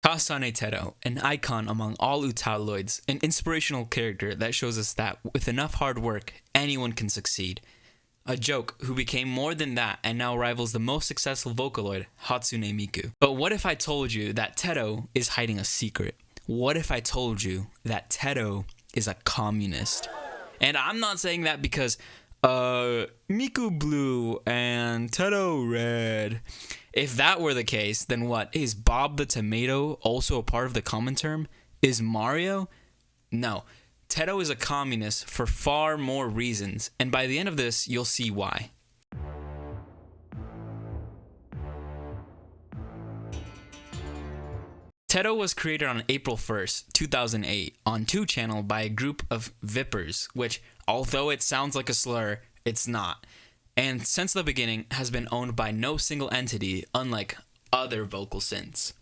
Kasane Teto, an icon among all Utahloids, an inspirational character that shows us that with enough hard work, anyone can succeed. A joke who became more than that and now rivals the most successful Vocaloid, Hatsune Miku. But what if I told you that Teto is hiding a secret? What if I told you that Teto is a communist? And I'm not saying that because, Miku blue and Teto red. If that were the case, then what? Is Bob the Tomato also a part of the common term? Is Mario? No. Teto is a communist for far more reasons, and by the end of this, you'll see why. Teto was created on April 1st, 2008, on 2channel by a group of Vippers, which, although it sounds like a slur, it's not. And since the beginning has been owned by no single entity, unlike other vocal synths.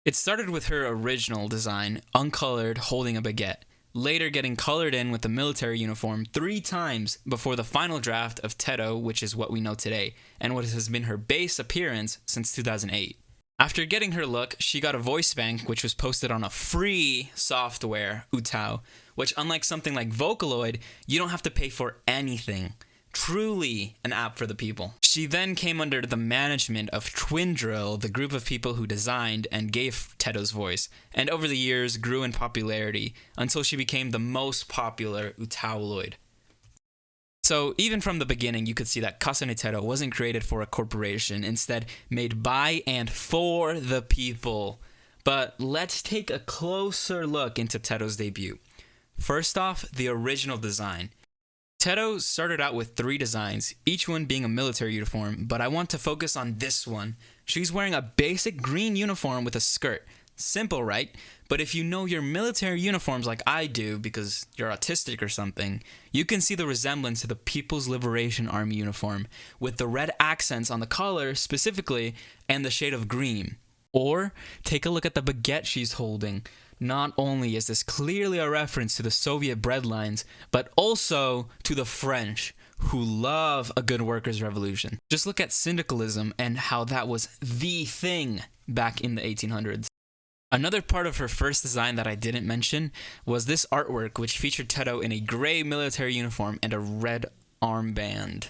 It started with her original design, uncolored, holding a baguette, later getting colored in with the military uniform 3 times before the final draft of Teto, which is what we know today, and what has been her base appearance since 2008. After getting her look, she got a voice bank, which was posted on a free software, Utah, which unlike something like Vocaloid, you don't have to pay for anything. Truly an app for the people. She then came under the management of Twin Drill, the group of people who designed and gave Teto's voice, and over the years grew in popularity until she became the most popular Utahloid. So even from the beginning, you could see that Kasane Teto wasn't created for a corporation, instead made by and for the people. But let's take a closer look into Teto's debut. First off, the original design. Teto started out with 3 designs, each one being a military uniform, but I want to focus on this one. She's wearing a basic green uniform with a skirt. Simple, right? But if you know your military uniforms like I do, because you're autistic or something, you can see the resemblance to the People's Liberation Army uniform, with the red accents on the collar specifically, and the shade of green. Or, take a look at the baguette she's holding. Not only is this clearly a reference to the Soviet breadlines, but also to the French, who love a good workers' revolution. Just look at syndicalism and how that was the thing back in the 1800s. Another part of her first design that I didn't mention was this artwork, which featured Teto in a gray military uniform and a red armband.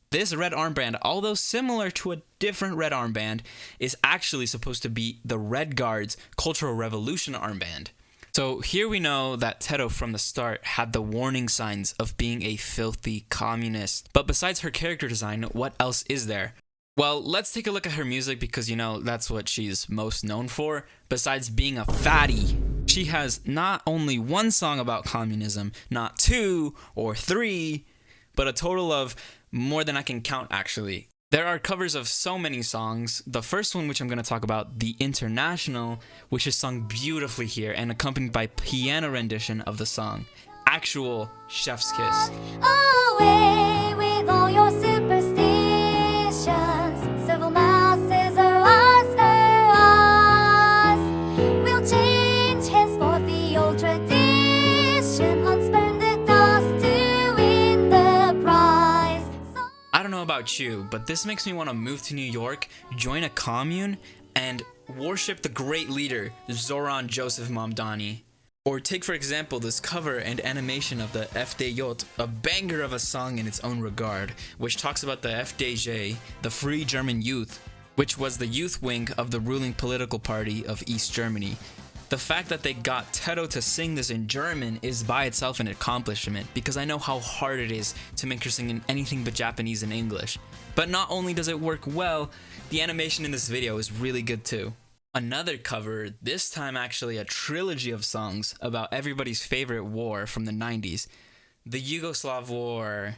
This red armband, although similar to a different red armband, is actually supposed to be the Red Guard's Cultural Revolution armband. So here we know that Teto from the start had the warning signs of being a filthy communist. But besides her character design, what else is there? Well, let's take a look at her music because, you know, that's what she's most known for. Besides being a fatty, she has not only 1 song about communism, not 2 or 3, but a total of more than I can count, actually. There are covers of so many songs. The first one, which I'm going to talk about, The International, which is sung beautifully here and accompanied by piano rendition of the song. Actual chef's kiss. Away with all your superstitions. Civil masses are us. We'll change henceforth the old tradition. Unspurn the dust to win the prize. I don't know about you, but this makes me want to move to New York, join a commune, and worship the great leader, Zoran Joseph Mamdani. Or take, for example, this cover and animation of the FDJ, a banger of a song in its own regard, which talks about the FDJ, the Free German Youth, which was the youth wing of the ruling political party of East Germany. The fact that they got Teto to sing this in German is by itself an accomplishment, because I know how hard it is to make her sing in anything but Japanese and English. But not only does it work well, the animation in this video is really good too. Another cover, this time actually a trilogy of songs about everybody's favorite war from the 90s, the Yugoslav War.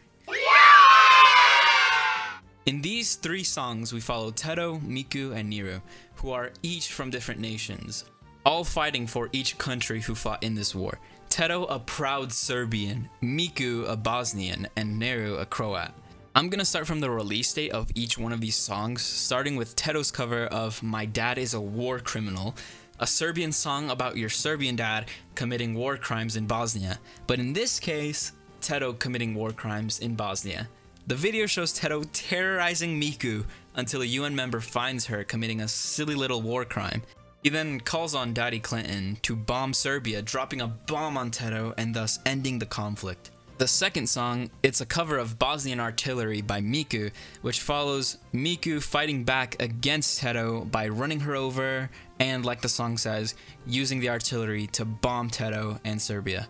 In these 3 songs, we follow Teto, Miku, and Niru, who are each from different nations, all fighting for each country who fought in this war. Teto, a proud Serbian, Miku, a Bosnian, and Niru, a Croat. I'm gonna start from the release date of each one of these songs, starting with Teto's cover of My Dad is a War Criminal, a Serbian song about your Serbian dad committing war crimes in Bosnia, but in this case, Teto committing war crimes in Bosnia. The video shows Teto terrorizing Miku until a UN member finds her committing a silly little war crime. He then calls on Daddy Clinton to bomb Serbia, dropping a bomb on Teto and thus ending the conflict. The second song, it's a cover of Bosnian Artillery by Miku, which follows Miku fighting back against Teto by running her over and, like the song says, using the artillery to bomb Teto and Serbia.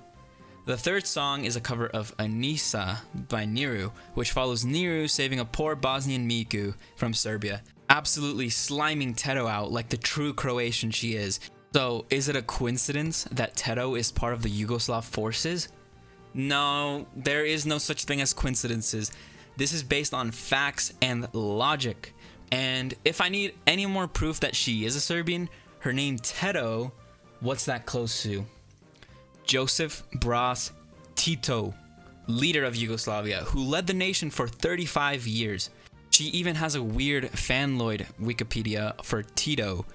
The third song is a cover of Anisa by Niru, which follows Niru saving a poor Bosnian Miku from Serbia, absolutely sliming Teto out like the true Croatian she is. So, is it a coincidence that Teto is part of the Yugoslav forces? No, there is no such thing as coincidences. This is based on facts and logic. And if I need any more proof that she is a Serbian, her name Teto, what's that close to? Joseph Broz Tito, leader of Yugoslavia, who led the nation for 35 years. She even has a weird fanloid Wikipedia for Tito,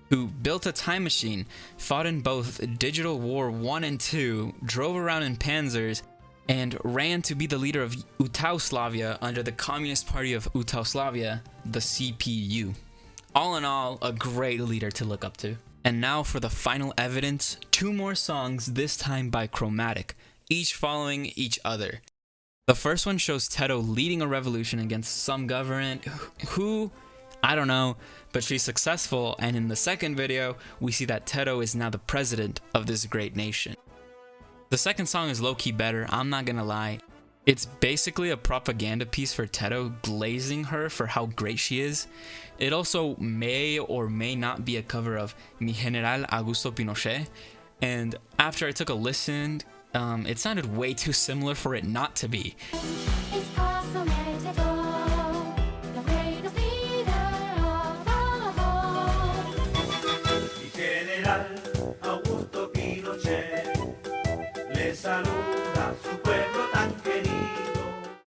who built a time machine, fought in both Digital War I and II, drove around in panzers, and ran to be the leader of Utahslavia under the Communist Party of Utahslavia, the CPU. All in all, a great leader to look up to. And now for the final evidence, 2 more songs, this time by Chromatic, each following each other. The first one shows Teto leading a revolution against some government who, I don't know, but she's successful, and in the second video, we see that Teto is now the president of this great nation. The second song is low-key better, I'm not gonna lie. It's basically a propaganda piece for Teto, glazing her for how great she is. It also may or may not be a cover of Mi General Augusto Pinochet, and after I took a listen, it sounded way too similar for it not to be. It's Kasane Teto, the greatest leader of the whole. Mi general Augusto Pinochet le saluda su pueblo tan querido.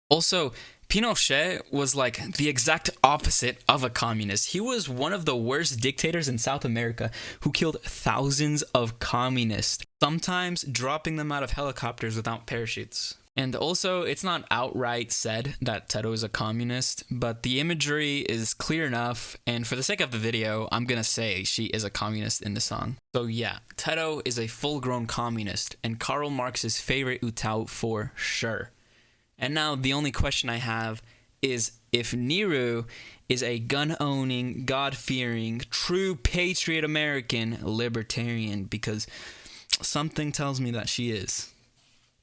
Also, Pinochet was like the exact opposite of a communist. He was one of the worst dictators in South America who killed thousands of communists, sometimes dropping them out of helicopters without parachutes. And also, it's not outright said that Teto is a communist, but the imagery is clear enough, and for the sake of the video, I'm gonna say she is a communist in the song. So yeah, Teto is a full-grown communist, and Karl Marx's favorite Utah for sure. And now the only question I have is if Niru is a gun-owning, God-fearing, true patriot American libertarian, because something tells me that she is.